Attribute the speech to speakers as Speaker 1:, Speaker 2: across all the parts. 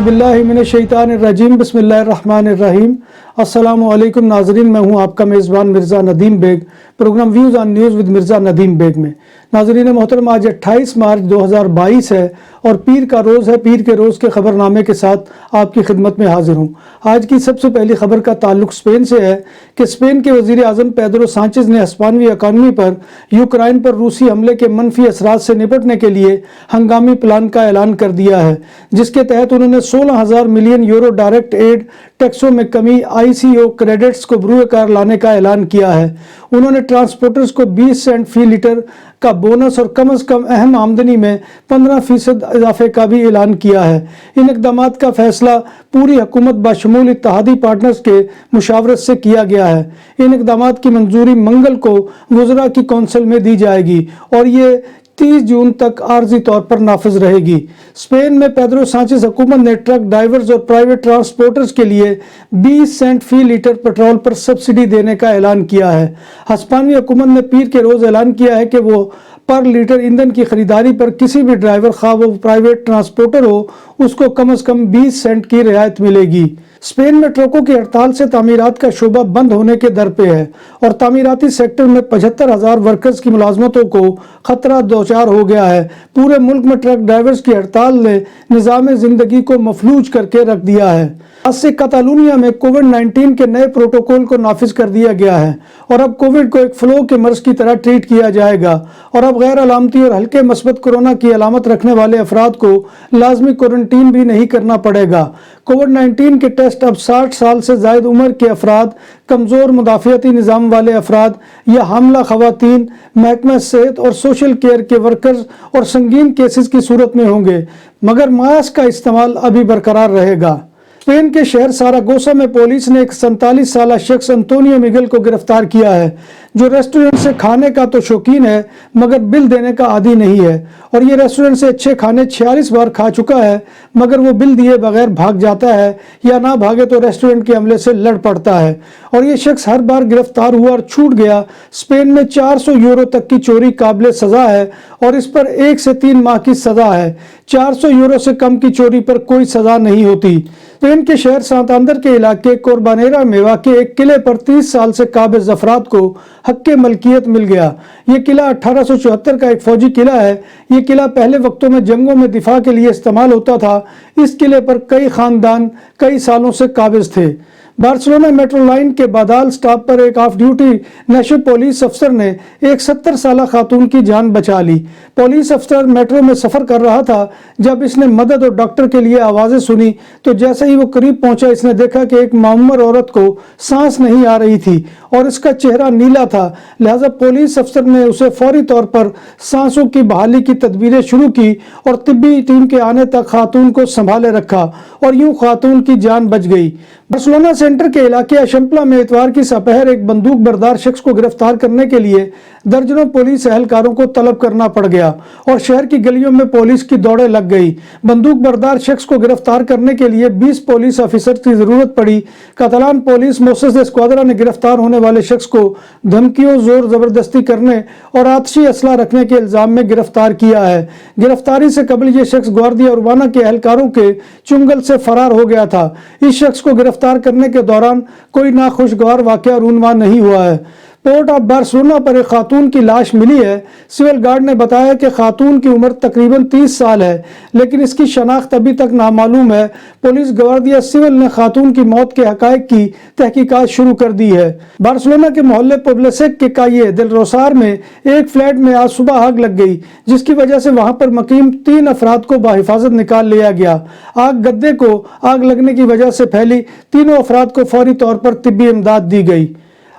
Speaker 1: औज़ुबिल्लाहि मिनश्शैतानिर्रजीम बिस्मिल्लाहिर्रहमानिर्रहीम। अस्सलामु अलैकुम नाज़रीन, मैं हूँ आपका मेज़बान Mirza Nadeem Baig, programme views on news with Mirza Nadeem Baig में। नाज़रीन मोहतरम, आज 28 मार्च 2022 है और पीर का रोज़ है। पीर के रोज़ के ख़बरनामे के साथ आपकी खिदमत में हाजिर हूँ। आज की सबसे पहली खबर का ताल्लुक स्पेन से है कि स्पेन के वज़ीर आज़म पेड्रो सांचेज़ ने हिस्पानवी इकानमी पर यूक्रेन पर रूसी हमले के मनफी असरात से निपटने के लिए हंगामी प्लान का ऐलान कर दिया है, जिसके तहत उन्होंने 16,000 मिलियन यूरो डायरेक्ट एड, टैक्सों में कमी, ICO क्रेडिट्स को बरूए कार लाने का ऐलान किया है। उन्होंने ट्रांसपोर्टर्स को 20 सेंट फी लीटर का बोनस और कम से कम अहम आमदनी में 15% इजाफे का भी ऐलान किया है। इन इक़दामात का फैसला पूरी हुकूमत बशमूल इत्तेहादी पार्टनर्स के मुशावरत से किया गया है। इन इक़दामात की मंजूरी मंगल को वज़रा की कौंसिल में दी जाएगी और ये 30 जून तक आर्जी तौर पर नाफिज रहेगी। स्पेन में पेड्रो सांचेज़ हुकूमत ने ट्रक ड्राइवर्स और प्राइवेट ट्रांसपोर्टर्स के लिए 20 सेंट फी लीटर पेट्रोल पर सब्सिडी देने का ऐलान किया है। हिस्पानवी हुकूमत ने पीर के रोज़ ऐलान किया है कि वो पर लीटर ईंधन की खरीदारी पर किसी भी ड्राइवर, खा वो प्राइवेट ट्रांसपोर्टर हो, उसको कम से कम 20 सेंट की रियायत मिलेगी। स्पेन में ट्रकों की हड़ताल से तामीरात का शोबा बंद होने के दर पे है और तामीराती सेक्टर में 75,000 वर्कर्स की मुलाजमतों को खतरा दोचार हो गया है। पूरे मुल्क में ट्रक ड्राइवर्स की हड़ताल ने निज़ाम ज़िंदगी को मफलूज करके रख दिया है। आज से कातालुनिया में कोविड-19 के नए प्रोटोकॉल को नाफिज कर दिया गया है और अब कोविड को एक फ्लो के मर्ज की तरह ट्रीट किया जाएगा और अब गैर अलामती और हल्के मस्बत कोरोना की अलामत रखने वाले अफराद को लाजमी क्वारंटीन भी नहीं करना पड़ेगा। कोविड-19 के टेस्ट अब 60 साल से ज़ायद उम्र के अफराद, कमज़ोर मुदाफ़ियाती निज़ाम वाले अफराद या हामला ख़वातीन, महकमा सेहत और सोशल केयर के वर्कर्स और संगीन केसेस की सूरत में होंगे, मगर मास्क का इस्तेमाल अभी बरकरार रहेगा। स्पेन के शहर सारागोसा में पुलिस ने एक 47 साला शख्स अंतोनियो मिगेल को गिरफ्तार किया है, जो रेस्टोरेंट से खाने का तो शौकीन है मगर बिल देने का आदी नहीं है और ये रेस्टोरेंट से अच्छे खाने 46 बार खा चुका है, मगर वो बिल दिए बगैर भाग जाता है या ना भागे तो रेस्टोरेंट के अमले से लड़ पड़ता है और ये शख्स हर बार गिरफ्तार हुआ और छूट गया। स्पेन में 400 यूरो तक की चोरी काबिले सज़ा है और इस पर 1 से 3 माह की सज़ा है। 400 यूरो से कम की चोरी पर कोई सज़ा नहीं होती। स्पेन के शहर सांतांदर के इलाके कोरबानेरा में वाक़ एक किले पर 30 साल से काबिज अफराद को हक के मलकियत मिल गया। ये किला 1874 का एक फौजी किला है। ये किला पहले वक्तों में जंगों में दिफा के लिए इस्तेमाल होता था। इस किले पर कई खानदान कई सालों से काबिज थे। बार्सिलोना मेट्रो लाइन के बादाल स्टॉप पर एक ऑफ ड्यूटी नेशनल पुलिस अफसर ने एक 70 साला खातून की जान बचा ली। पुलिस अफसर मेट्रो में सफ़र कर रहा था। जब इसने मदद और डॉक्टर के लिए आवाज़ें सुनी तो जैसे ही वो करीब पहुंचा, इसने देखा कि एक मामूर औरत को सांस नहीं आ रही थी और इसका चेहरा नीला था। लिहाजा पुलिस अफसर ने उसे फौरी तौर पर सांसों की बहाली की तदबीरें शुरू की और तिब्बी टीम के आने तक खातून को संभाले रखा और यूं खातून की जान बच गई। बार्सिलोना सेंटर के इलाके अशम्पला में इतवार की सपहर एक बंदूक बरदार शख्स को गिरफ्तार करने के लिए दर्जनों पुलिस एहलकारों को तलब करना पड़ गया और शहर की गलियों में पुलिस की दौड़ें लग गई। बंदूक बरदार शख्स को गिरफ्तार करने के लिए 20 पुलिस ऑफिसर की जरूरत पड़ी। कातालान पुलिस मोसेस दे स्क्वाड्रा ने गिरफ्तार होने वाले शख्स को धमकियों, जोर जबरदस्ती करने और आतिशी असला रखने के इल्जाम में गिरफ्तार किया है। गिरफ्तारी से कबल ये शख्स ग्वार्डिया उर्बाना के एहलकारों के चुंगल से फरार हो गया था। इस शख्स को गिरफ्तार करने के दौरान कोई नाखुशगवार वाकया रूनमा नहीं हुआ है। पोर्ट ऑफ बार्सिलोना पर एक खातून की लाश मिली है। सिविल गार्ड ने बताया कि खातून की उम्र तकरीबन 30 साल है, लेकिन इसकी शनाख्त अभी तक नामालूम है। पुलिस ग्वार्डिया सिविल ने खातून की मौत के हकायक की तहकीकात शुरू कर दी है। बार्सिलोना के मोहल्ले पुब्लेसेक के काये दिल रोसार में एक फ्लैट में आज सुबह आग लग गई, जिसकी वजह से वहां पर मकीम 3 अफराद को बाहिफाजत निकाल लिया गया। आग गद्दे को आग लगने की वजह से फैली। तीनों अफराद को फौरी तौर पर तिब्बी इमदाद दी गई।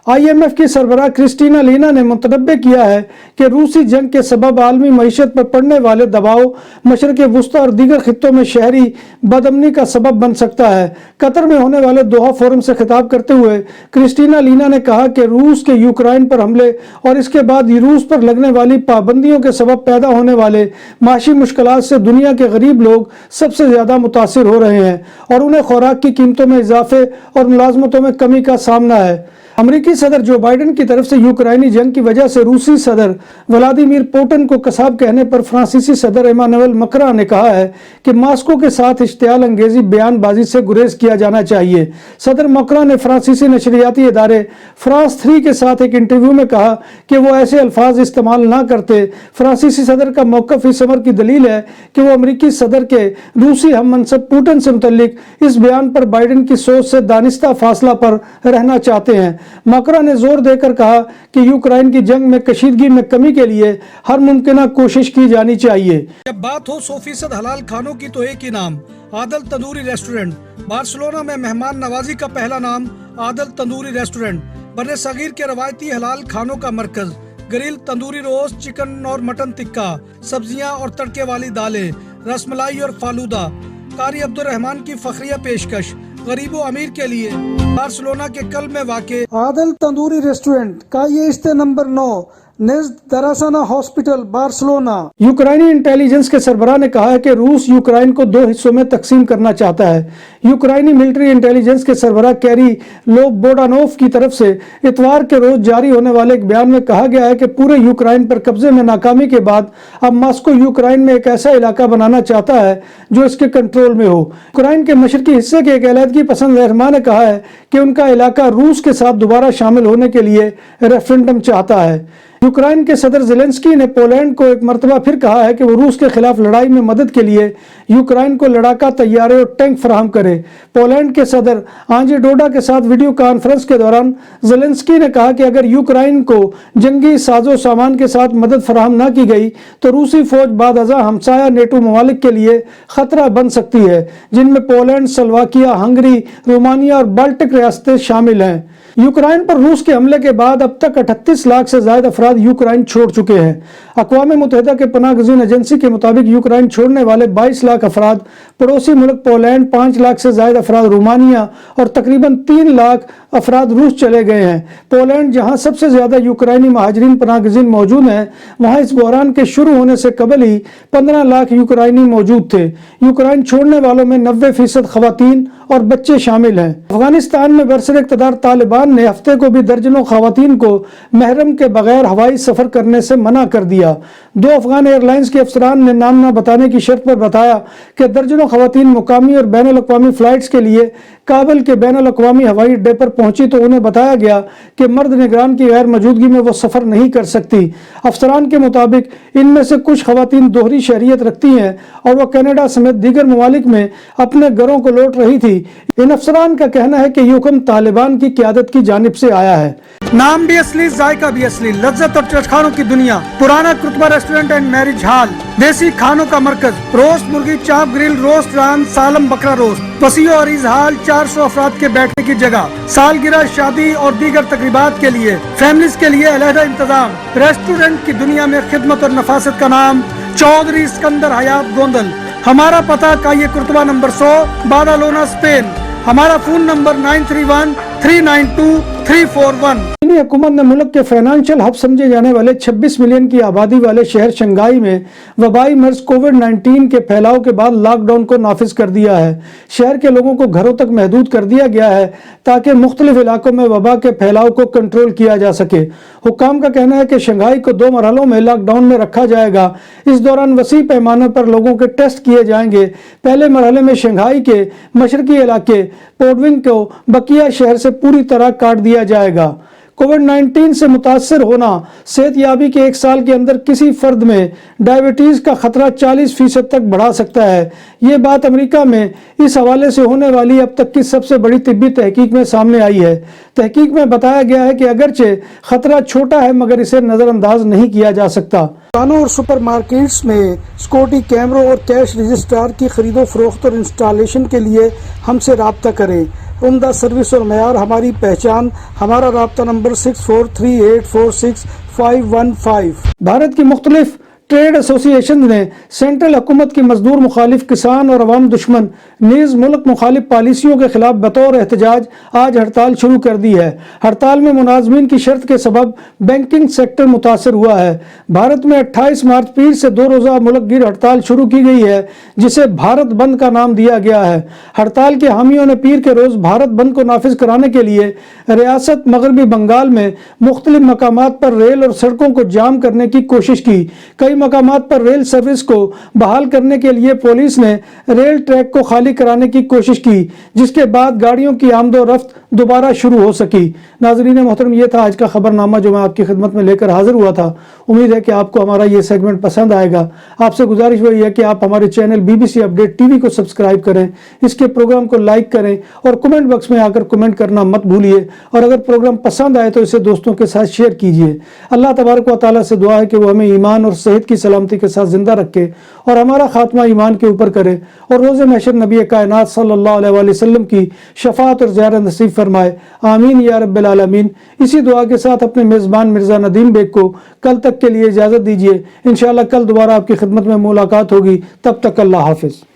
Speaker 1: IMF की सरबराह क्रिस्टीना लीना ने मुतनब्बे किया है कि रूसी जंग के सबब आलमी मईशत पर पड़ने वाले दबाव मशरक़े वुस्ता और दीगर खित्तों में शहरी बदअमनी का सबब बन सकता है। कतर में होने वाले दोहा फोरम से खिताब करते हुए क्रिस्टीना लीना ने कहा कि रूस के यूक्रेन पर हमले और इसके बाद रूस पर लगने वाली पाबंदियों के सबब पैदा होने वाले माशी मुश्किलात से दुनिया के गरीब लोग सबसे ज़्यादा मुतासिर हो रहे हैं और उन्हें खुराक की कीमतों में इजाफे और मुलाजमतों में कमी का सामना है। अमरीकी सदर जो बाइडेन की तरफ से यूक्राइनी जंग की वजह से रूसी सदर व्लादिमीर पुतिन को कसाब कहने पर फ्रांसीसी सदर इमानुएल मैक्रों ने कहा है कि मास्को के साथ इश्तियाल अंगेजी बयानबाजी से गुरेज किया जाना चाहिए। सदर मैक्रों ने फ्रांसीसी नशरियाती इदारे फ्रांस 3 के साथ एक इंटरव्यू में कहा कि वो ऐसे अल्फाज इस्तेमाल ना करते। फ्रांसीसी सदर का मौक़िफ़ इस अमर की दलील है कि वो अमरीकी सदर के रूसी हम मनसब पुतिन से मुतल्लिक इस बयान पर बाइडेन की सोच से दानिस्ता फासला पर रहना चाहते हैं। मैक्रों ने जोर देकर कहा कि यूक्रेन की जंग में कशीदगी में कमी के लिए हर मुमकिन कोशिश की जानी चाहिए।
Speaker 2: जब बात हो 100% हलाल खानों की तो एक ही नाम, आदल तंदूरी रेस्टोरेंट। बार्सिलोना में मेहमान नवाजी का पहला नाम आदल तंदूरी रेस्टोरेंट, बर्रे सगीर के रवायती हलाल खानों का मरकज। ग्रिल, तंदूरी रोस्ट, चिकन और मटन टिक्का, सब्जियां और तड़के वाली दालें, रसमलाई और फालूदा। कारी अब्दुर्रहमान की फखरिया पेशकश गरीबो अमीर के लिए। बार्सिलोना के कल में वाक़े
Speaker 1: आदल तंदूरी रेस्टोरेंट का ये इस्ते नंबर 9 नेज़्द दरासाना हॉस्पिटल बार्सिलोना। यूक्राइनी इंटेलिजेंस के सरबराह ने कहा है कि रूस यूक्रेन को 2 हिस्सों में तकसीम करना चाहता है। यूक्राइनी मिलिट्री इंटेलिजेंस के सरबराह कैरी लोबोडानोव की तरफ से इतवार के रोज जारी होने वाले एक बयान में कहा गया है कि पूरे यूक्रेन पर कब्जे में नाकामी के बाद अब मास्को यूक्रेन में एक ऐसा इलाका बनाना चाहता है जो इसके कंट्रोल में हो। यूक्रेन के मशरकी हिस्से के एक अलहदगी पसंद रहनुमा ने कहा है कि उनका इलाका रूस के साथ दोबारा शामिल होने के लिए रेफरेंडम चाहता है। यूक्रेन के सदर ज़ेलेंस्की ने पोलैंड को एक मरतबा फिर कहा है कि वो रूस के खिलाफ लड़ाई में मदद के लिए यूक्रेन को लड़ाका तैयारे और टैंक फराहम करे। पोलैंड के सदर आंजे डोडा के साथ वीडियो कॉन्फ्रेंस के दौरान ज़ेलेंस्की ने कहा कि अगर यूक्रेन को जंगी साजो सामान के साथ मदद फराहम न की गई तो रूसी फौज बाद अज़ा हमसाया नेटो ममालिक के लिए खतरा बन सकती है, जिनमें पोलैंड, स्लोवाकिया, हंगरी, रोमानिया और बाल्टिक रियासतें शामिल हैं। यूक्रेन पर रूस के हमले के बाद अब तक 38 लाख से ज्यादा अफराद यूक्रेन छोड़ चुके हैं। अक़वाम मुत्तहिदा के पनाह गज़ीन एजेंसी के मुताबिक यूक्रेन छोड़ने वाले 22 लाख अफराद पड़ोसी मुल्क पोलैंड, 5 लाख से ज्यादा अफराद रोमानिया और तकरीबन 3 लाख अफराद रूस चले गए हैं। पोलैंड, जहां सबसे ज्यादा यूक्रेनी महाजरीन पनाह गज़ीन मौजूद हैं, वहां इस बहरान के शुरू होने से कबल ही 15 लाख यूक्रेनी मौजूद थे। यूक्रेन छोड़ने वालों में 90% खवातीन और बच्चे शामिल हैं। अफगानिस्तान में बरसर इक़्तिदार तालिबान ने हफ्ते को भी दर्जनों खवातीन को महरम के बगैर हवाई सफर करने से मना कर दिया। 2 अफगान एयरलाइंस के अफसरान ने नाम न बताने की शर्त पर बताया कि दर्जनों खवातीन मुकामी और बैनुल अक़वामी फ्लाइट्स के लिए काबुल के बैनुल अक़वामी हवाई अड्डे पर पहुंची तो उन्हें बताया गया कि मर्द निगरान की गैर मौजूदगी में वो सफर नहीं कर सकती। अफसरान के मुताबिक इनमें से कुछ खवातीन दोहरी शहरियत रखती हैं और वह कनाडा समेत दीगर ममालिक में अपने घरों को लौट रही थी। इन अफसरान का कहना है कि ये हुक्म तालिबान की क़यादत की जानिब से आया है। नाम भी असली, जायका भी असली, लज्जत और चटखानों की दुनिया। पुराना कुतबा रेस्टोरेंट एंड मैरिज हॉल, देसी खानों का मरकज, रोस्ट मुर्गी, चाप, ग्रिल, रोस्ट रान, सालम बकरा रोस्ट, वसीओ और इजहाल, 400 अफराद के बैठने की जगह, सालगिरह, शादी और दीगर तकरीबात के लिए, फैमिलीज के लिए अलहदा इंतजाम। रेस्टोरेंट की दुनिया में खिदमत और नफासत का नाम चौधरी सिकंदर हयात गोंदल। हमारा पता का ये कुर्तबा नंबर 100, बादालोना, स्पेन। हमारा फोन नंबर 9313923341। चीनी हुकूमत ने मुल्क के फाइनेंशियल हब समझे जाने वाले 26 मिलियन की आबादी वाले शहर शंघाई में वबाई मर्ज कोविड-19 के फैलाव के बाद लॉकडाउन को नाफिज कर दिया है। शहर के लोगों को घरों तक महदूद कर दिया गया है ताकि मुख्तलिफ इलाकों में वबा के फैलाव को कंट्रोल किया जा सके। हुक्काम का कहना है कि शंघाई को 2 मरहलों में लॉकडाउन में रखा जाएगा। इस दौरान वसी पैमाने पर लोगों के टेस्ट किए जाएंगे। पहले मरहले में शंघाई के मशरकी इलाके पोडविंग को बकिया शहर से पूरी तरह काट दिया जाएगा। कोविड-19 से मुतासर होना सेहतयाबी के 1 साल के अंदर किसी फर्द में डायबिटीज़ का खतरा 40% तक बढ़ा सकता है। ये बात अमेरिका में इस हवाले से होने वाली अब तक की सबसे बड़ी तिब्बी तहकीक में सामने आई है। तहकीक में बताया गया है कि अगरचे खतरा छोटा है मगर इसे नज़रअंदाज नहीं किया जा सकता। दुकानों और सुपरमार्केट्स में सिक्योरिटी कैमरों और कैश रजिस्ट्रार की खरीदो फरोख्त और इंस्टॉलेशन के लिए हमसे रब्ता करें। उम्दा सर्विस और मयार हमारी पहचान। हमारा रब्ता नंबर 643846 515। भारत की मुख्तलिफ ट्रेड एसोसिएशन ने सेंट्रल हुकूमत की मजदूर मुखालिफ किसान और अवाम दुश्मन नीज़ मुल्क मुखालिफ पॉलिसियों के खिलाफ बतौर एहतजाज आज हड़ताल शुरू कर दी है। हड़ताल में मुलाजमीन की शर्त के सबब बैंकिंग सेक्टर मुतासर हुआ है। भारत में 28 मार्च पीर से 2 रोज़ा मुल्क गिर हड़ताल शुरू की गई है, जिसे भारत बंद का नाम दिया गया है। हड़ताल के हामियों ने पीर के रोज़ भारत बंद को नाफिज कराने के लिए रियासत मगरबी बंगाल में मुख्तलिफ मकामात पर रेल और सड़कों को जाम करने की कोशिश की। कई मकामात पर रेल सर्विस को बहाल करने के लिए पुलिस ने रेल ट्रैक को खाली कराने की कोशिश की, जिसके बाद गाड़ियों की आमदोरफ्त दोबारा शुरू हो सकी। नाज़रीन मोहतरम, ये था आज का खबरनामा जो मैं आपकी खिदमत में लेकर हाजिर हुआ था। उम्मीद है कि आपको हमारा ये सेगमेंट पसंद आएगा। आपसे गुजारिश वही है कि आप हमारे चैनल BBC अपडेट TV को सब्सक्राइब करें, इसके प्रोग्राम को लाइक करें और कमेंट बॉक्स में आकर कमेंट करना मत भूलिए। और अगर प्रोग्राम पसंद आए तो इसे दोस्तों के साथ शेयर कीजिए। अल्लाह तबारक व तआला से दुआ है कि वो हमें ईमान और सेहत की सलामती के साथ जिंदा रखे और हमारा खात्मा ईमान के ऊपर करे और रोज़े महशर नबी कायनात सल्लल्लाहु अलैहि वसल्लम की शफाअत और ज़ियारत नसीब फरमाए। आमीन या रब्बिल आलमीन। इसी दुआ के साथ अपने मेज़बान मिर्ज़ा नदीम बेग को कल तक के लिए इजाज़त दीजिए। इंशाअल्लाह कल दोबारा आपकी खिदमत में मुलाकात होगी। तब तक अल्लाह हाफिज़।